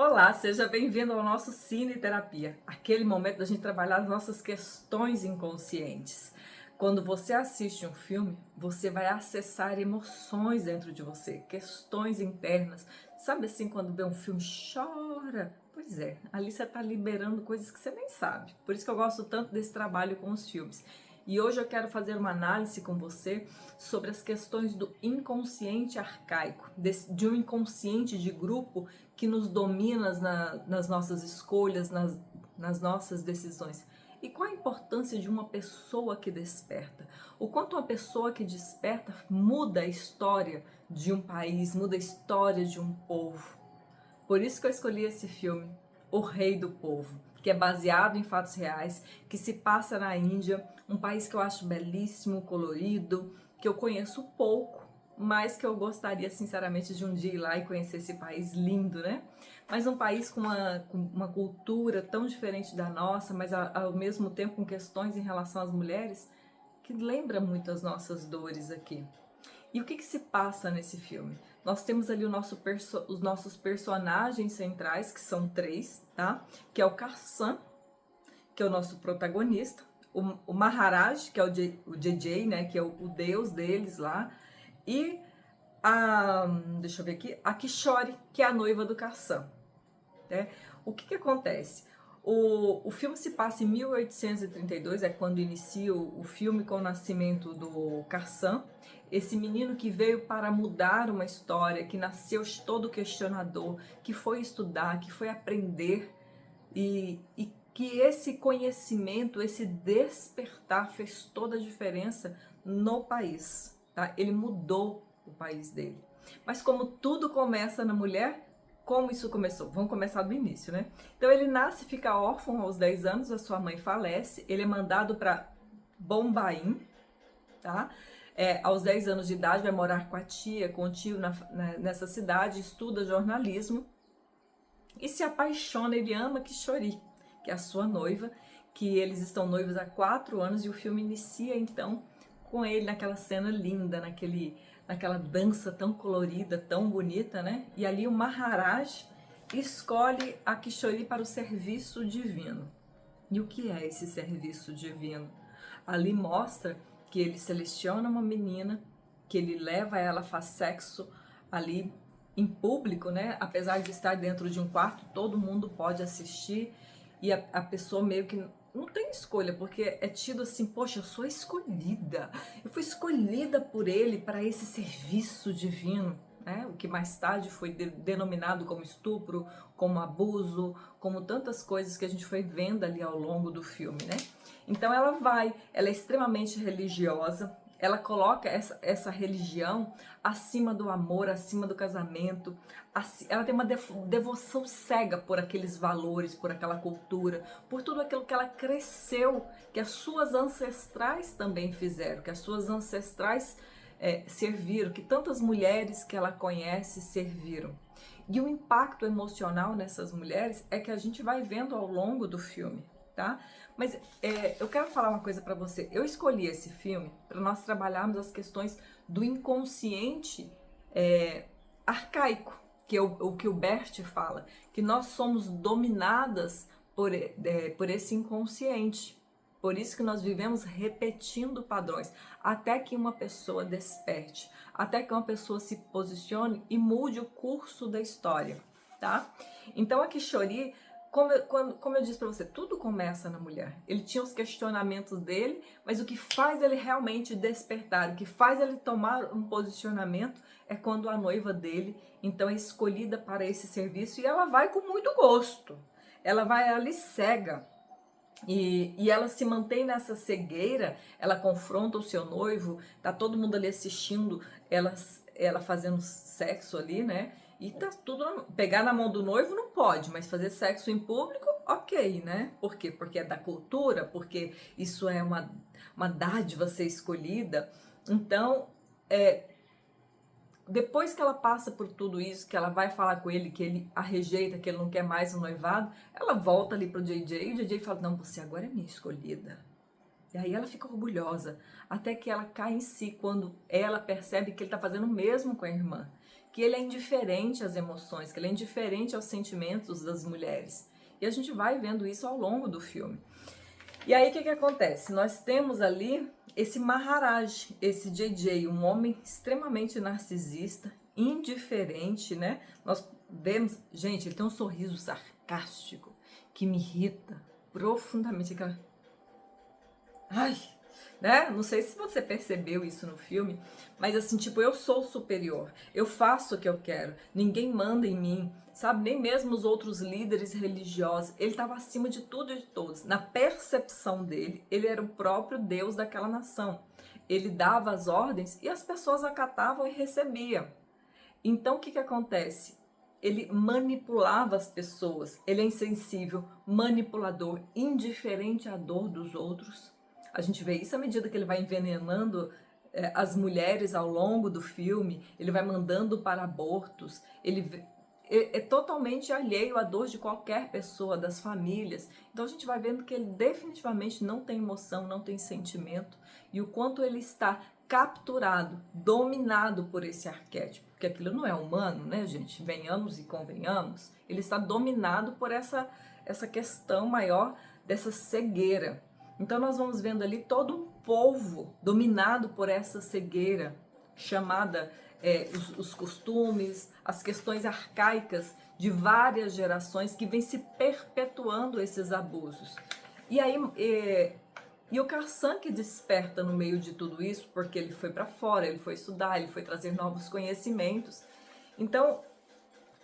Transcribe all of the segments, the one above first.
Olá, seja bem-vindo ao nosso Cine Terapia, aquele momento da gente trabalhar as nossas questões inconscientes. Quando você assiste um filme, você vai acessar emoções dentro de você, questões internas. Sabe assim, quando vê um filme, chora? Pois é, ali você está liberando coisas que você nem sabe. Por isso que eu gosto tanto desse trabalho com os filmes. E hoje eu quero fazer uma análise com você sobre as questões do inconsciente arcaico, de um inconsciente de grupo que nos domina nas nossas escolhas, nas nossas decisões. E qual a importância de uma pessoa que desperta? O quanto uma pessoa que desperta muda a história de um país, muda a história de um povo. Por isso que eu escolhi esse filme, O Rei do Povo, que é baseado em fatos reais, que se passa na Índia, um país que eu acho belíssimo, colorido, que eu conheço pouco, mas que eu gostaria sinceramente de um dia ir lá e conhecer esse país lindo, né? Mas um país com uma cultura tão diferente da nossa, mas ao mesmo tempo com questões em relação às mulheres, que lembra muito as nossas dores aqui. E o que se passa nesse filme? Nós temos ali os nossos personagens centrais, que são três, tá? Que é o Karsan, que é o nosso protagonista, o Maharaj, que é o JJ, né? Que é o deus deles lá, e deixa eu ver aqui, a Kishore, que é a noiva do Karsan, né? O que acontece? O filme se passa em 1832, é quando inicia o filme com o nascimento do Karsan, esse menino que veio para mudar uma história, que nasceu todo questionador, que foi estudar, que foi aprender e que esse conhecimento, esse despertar fez toda a diferença no país, tá? Ele mudou o país dele. Mas como tudo começa na mulher, como isso começou? Vamos começar do início, né? Então ele nasce e fica órfão aos 10 anos, a sua mãe falece, ele é mandado para Bombaim, tá? Aos 10 anos de idade vai morar com a tia, com o tio nessa cidade, estuda jornalismo e se apaixona, ele ama Kishori, que é a sua noiva, que eles estão noivos há 4 anos e o filme inicia então com ele naquela cena linda, naquela dança tão colorida, tão bonita, né? E ali o Maharaj escolhe a Kishori para o serviço divino. E o que é esse serviço divino? Ali mostra que ele seleciona uma menina, que ele leva ela, faz sexo ali em público, né? Apesar de estar dentro de um quarto, todo mundo pode assistir e a pessoa meio que não tem escolha, porque é tido assim, poxa, eu sou escolhida, eu fui escolhida por ele para esse serviço divino, né? O que mais tarde foi denominado como estupro, como abuso, como tantas coisas que a gente foi vendo ali ao longo do filme, né? Então ela é extremamente religiosa, ela coloca essa religião acima do amor, acima do casamento. Ela tem uma devoção cega por aqueles valores, por aquela cultura, por tudo aquilo que ela cresceu, que as suas ancestrais também fizeram, que as suas ancestrais serviram, que tantas mulheres que ela conhece serviram. E o impacto emocional nessas mulheres é que a gente vai vendo ao longo do filme. Tá? Mas eu quero falar uma coisa para você. Eu escolhi esse filme para nós trabalharmos as questões do inconsciente arcaico, que é o que o Bert fala, que nós somos dominadas por esse inconsciente. Por isso que nós vivemos repetindo padrões, até que uma pessoa desperte, até que uma pessoa se posicione e mude o curso da história, tá? Então a Kishori, como eu disse para você, tudo começa na mulher. Ele tinha os questionamentos dele, mas o que faz ele realmente despertar, o que faz ele tomar um posicionamento é quando a noiva dele, então, é escolhida para esse serviço e ela vai com muito gosto. Ela vai ali cega. E ela se mantém nessa cegueira, ela confronta o seu noivo, tá todo mundo ali assistindo, ela fazendo sexo ali, né? E tá tudo. Pegar na mão do noivo não pode, mas fazer sexo em público, ok, né? Por quê? Porque é da cultura, porque isso é uma dádiva ser escolhida. Então, depois que ela passa por tudo isso, que ela vai falar com ele, que ele a rejeita, que ele não quer mais um noivado, ela volta ali pro JJ e o JJ fala, não, você agora é minha escolhida. E aí ela fica orgulhosa, até que ela cai em si quando ela percebe que ele está fazendo o mesmo com a irmã. que ele é indiferente às emoções, que ele é indiferente aos sentimentos das mulheres. E a gente vai vendo isso ao longo do filme. E aí o que acontece? Nós temos ali esse Maharaj, esse JJ, um homem extremamente narcisista, indiferente, né? Nós vemos, gente, ele tem um sorriso sarcástico que me irrita profundamente. Ai, né? Não sei se você percebeu isso no filme, mas assim, tipo, eu sou superior, eu faço o que eu quero, ninguém manda em mim, sabe? Nem mesmo os outros líderes religiosos. Ele estava acima de tudo e de todos. Na percepção dele, ele era o próprio Deus daquela nação. Ele dava as ordens e as pessoas acatavam e recebiam. Então, o que acontece? Ele manipulava as pessoas, ele é insensível, manipulador, indiferente à dor dos outros. A gente vê isso à medida que ele vai envenenando as mulheres ao longo do filme, ele vai mandando para abortos, ele é totalmente alheio à dor de qualquer pessoa, das famílias. Então a gente vai vendo que ele definitivamente não tem emoção, não tem sentimento, e o quanto ele está capturado, dominado por esse arquétipo, porque aquilo não é humano, né, gente? Venhamos e convenhamos, ele está dominado por essa questão maior dessa cegueira. Então nós vamos vendo ali todo um povo dominado por essa cegueira, chamada os costumes, as questões arcaicas de várias gerações que vem se perpetuando esses abusos. E aí, e o Karsan que desperta no meio de tudo isso, porque ele foi para fora, ele foi estudar, ele foi trazer novos conhecimentos. Então,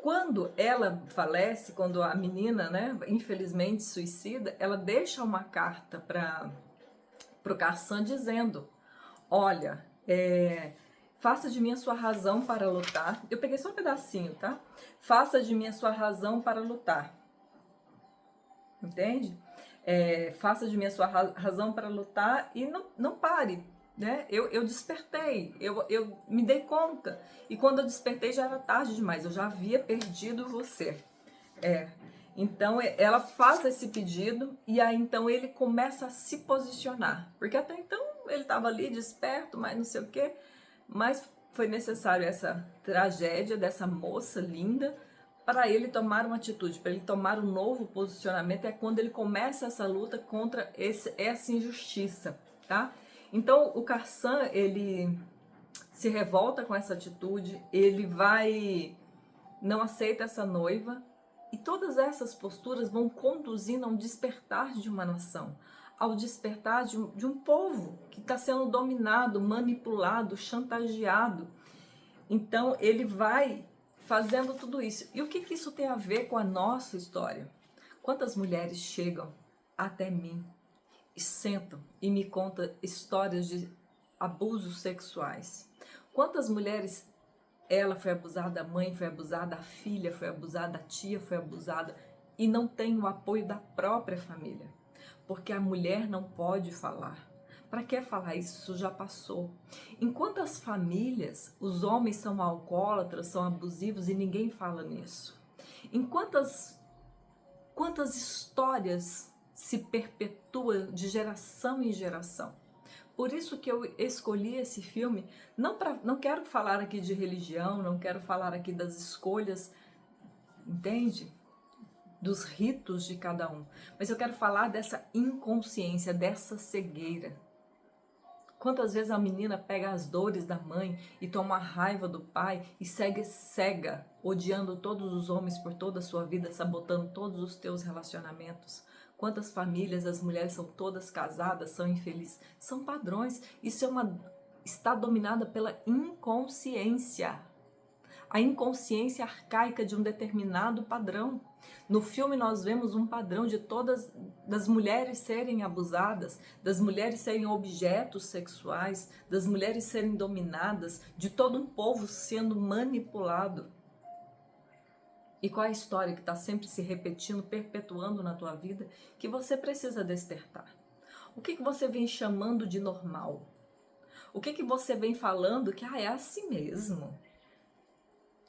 quando ela falece, quando a menina, né, infelizmente suicida, ela deixa uma carta para o Karsan dizendo: olha, faça de mim a sua razão para lutar. Eu peguei só um pedacinho, tá? Faça de mim a sua razão para lutar. Entende? Faça de mim a sua razão para lutar e não pare. Né? Eu despertei, eu me dei conta. E quando eu despertei já era tarde demais, eu já havia perdido você. Então ela faz esse pedido e aí então ele começa a se posicionar. Porque até então ele estava ali desperto, mas não sei o quê. Mas foi necessário essa tragédia dessa moça linda para ele tomar uma atitude, para ele tomar um novo posicionamento. É quando ele começa essa luta contra essa injustiça, tá? Então o Karsan, ele se revolta com essa atitude, ele não aceita essa noiva, e todas essas posturas vão conduzindo a um despertar de uma nação, ao despertar de um povo que está sendo dominado, manipulado, chantageado. Então ele vai fazendo tudo isso. E o que isso tem a ver com a nossa história? Quantas mulheres chegam até mim e sentam e me contam histórias de abusos sexuais? Quantas mulheres, ela foi abusada, a mãe foi abusada, a filha foi abusada, a tia foi abusada, e não tem o apoio da própria família? Porque a mulher não pode falar. Para que falar isso? Isso já passou. Em quantas famílias os homens são alcoólatras, são abusivos e ninguém fala nisso? Em quantas histórias se perpetua de geração em geração? Por isso que eu escolhi esse filme. Não quero falar aqui de religião, não quero falar aqui das escolhas, entende? Dos ritos de cada um. Mas eu quero falar dessa inconsciência, dessa cegueira. Quantas vezes a menina pega as dores da mãe e toma a raiva do pai e segue cega, odiando todos os homens por toda a sua vida, sabotando todos os teus relacionamentos? Quantas famílias, as mulheres são todas casadas, são infelizes? São padrões. Isso está dominada pela inconsciência. A inconsciência arcaica de um determinado padrão. No filme nós vemos um padrão de todas das mulheres serem abusadas, das mulheres serem objetos sexuais, das mulheres serem dominadas, de todo um povo sendo manipulado. E qual é a história que está sempre se repetindo, perpetuando na tua vida, que você precisa despertar? O que você vem chamando de normal? O que você vem falando que é assim mesmo?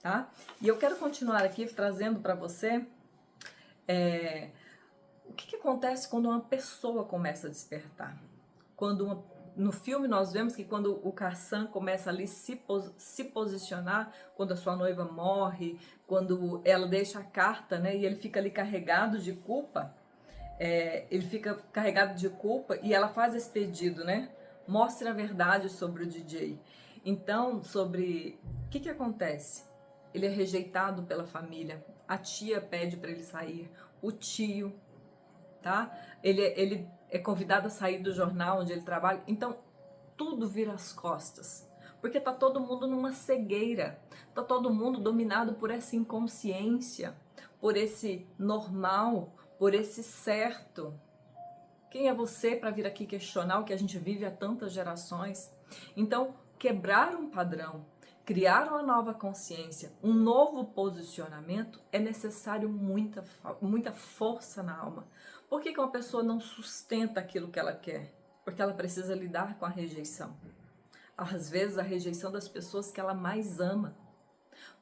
Tá? E eu quero continuar aqui trazendo para você o que acontece quando uma pessoa começa a despertar. Quando no filme nós vemos que quando o Karsan começa ali se posicionar, quando a sua noiva morre, quando ela deixa a carta, né, e ele fica ali carregado de culpa, ele fica carregado de culpa e ela faz esse pedido, né? Mostre a verdade sobre o DJ. Então, sobre o que acontece? Ele é rejeitado pela família, a tia pede para ele sair, o tio, tá? Ele é convidado a sair do jornal onde ele trabalha, então tudo vira as costas, porque tá todo mundo numa cegueira, tá todo mundo dominado por essa inconsciência, por esse normal, por esse certo. Quem é você para vir aqui questionar o que a gente vive há tantas gerações? Então, quebrar um padrão, criar uma nova consciência, um novo posicionamento, é necessário muita força na alma. Por que uma pessoa não sustenta aquilo que ela quer? Porque ela precisa lidar com a rejeição. Às vezes, a rejeição das pessoas que ela mais ama.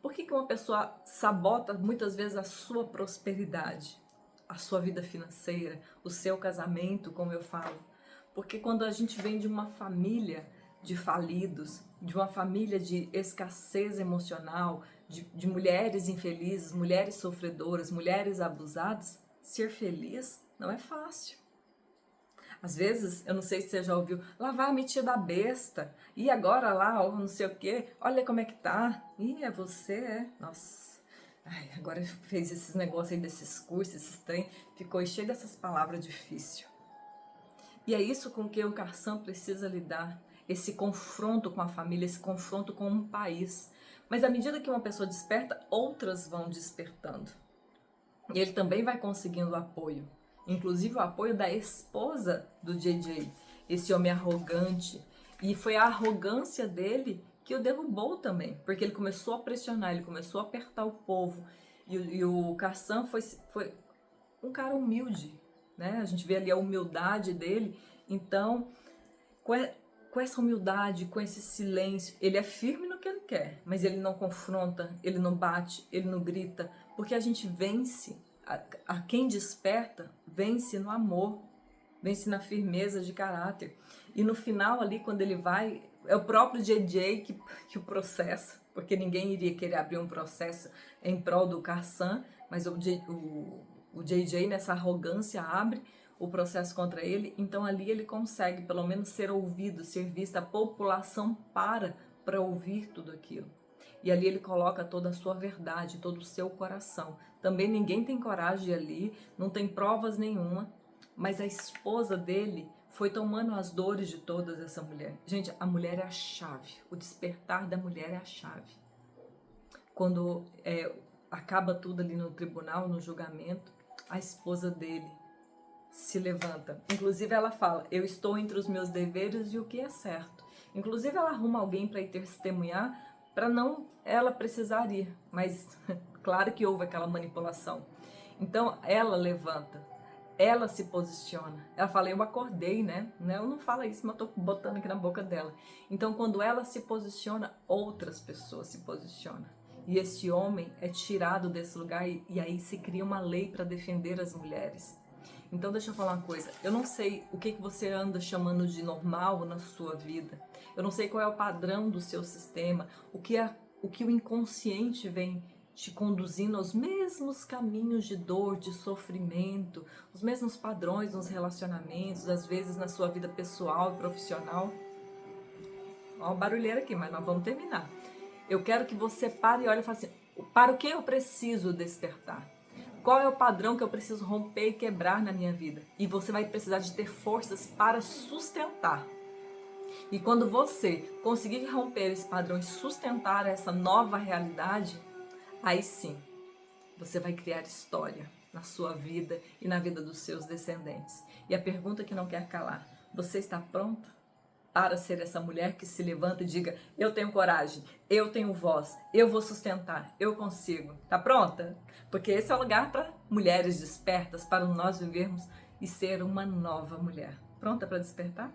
Por que uma pessoa sabota muitas vezes a sua prosperidade, a sua vida financeira, o seu casamento, como eu falo? Porque quando a gente vem de uma família de falidos, de uma família de escassez emocional, de mulheres infelizes, mulheres sofredoras, mulheres abusadas, ser feliz não é fácil. Às vezes, eu não sei se você já ouviu, lá vai a metida besta, e agora lá, ou não sei o quê, olha como é que tá. Ih, é você, é? Nossa, ai, agora fez esses negócios aí desses cursos, esses trem, ficou cheio dessas palavras difíceis. E é isso com que o Karsan precisa lidar, esse confronto com a família, esse confronto com um país. Mas à medida que uma pessoa desperta, outras vão despertando. E ele também vai conseguindo apoio. Inclusive o apoio da esposa do JJ, esse homem arrogante. E foi a arrogância dele que o derrubou também, porque ele começou a pressionar, ele começou a apertar o povo. E o Karsan foi um cara humilde, né? A gente vê ali a humildade dele. Então, com essa humildade, com esse silêncio, ele é firme no que ele quer, mas ele não confronta, ele não bate, ele não grita, porque a gente vence. A quem desperta, vence no amor, vence na firmeza de caráter. E no final ali, quando ele vai, é o próprio JJ que o processa, porque ninguém iria querer abrir um processo em prol do Karsan, mas o JJ, nessa arrogância, abre o processo contra ele. Então ali ele consegue pelo menos ser ouvido, ser visto, a população para ouvir tudo aquilo. E ali ele coloca toda a sua verdade, todo o seu coração. Também ninguém tem coragem ali, não tem provas nenhuma, mas a esposa dele foi tomando as dores de toda essa mulher. Gente, a mulher é a chave, o despertar da mulher é a chave. Quando acaba tudo ali no tribunal, no julgamento, a esposa dele se levanta. Inclusive ela fala, eu estou entre os meus deveres e o que é certo. Inclusive ela arruma alguém para ir testemunhar, para não ela precisar ir, mas claro que houve aquela manipulação. Então ela levanta, ela se posiciona, ela fala, eu acordei, né? Ela não fala isso, mas eu tô botando aqui na boca dela. Então quando ela se posiciona, outras pessoas se posicionam. E esse homem é tirado desse lugar e aí se cria uma lei para defender as mulheres. Então deixa eu falar uma coisa, eu não sei o que você anda chamando de normal na sua vida, eu não sei qual é o padrão do seu sistema, o que o inconsciente vem te conduzindo aos mesmos caminhos de dor, de sofrimento, os mesmos padrões nos relacionamentos, às vezes na sua vida pessoal e profissional. Ó, barulheira aqui, mas nós vamos terminar. Eu quero que você pare e olhe e fale assim, para o que eu preciso despertar? Qual é o padrão que eu preciso romper e quebrar na minha vida? E você vai precisar de ter forças para sustentar. E quando você conseguir romper esse padrão e sustentar essa nova realidade, aí sim, você vai criar história na sua vida e na vida dos seus descendentes. E a pergunta que não quer calar, você está pronta para ser essa mulher que se levanta e diga, eu tenho coragem, eu tenho voz, eu vou sustentar, eu consigo. Tá pronta? Porque esse é o lugar para mulheres despertas, para nós vivermos e ser uma nova mulher. Pronta para despertar?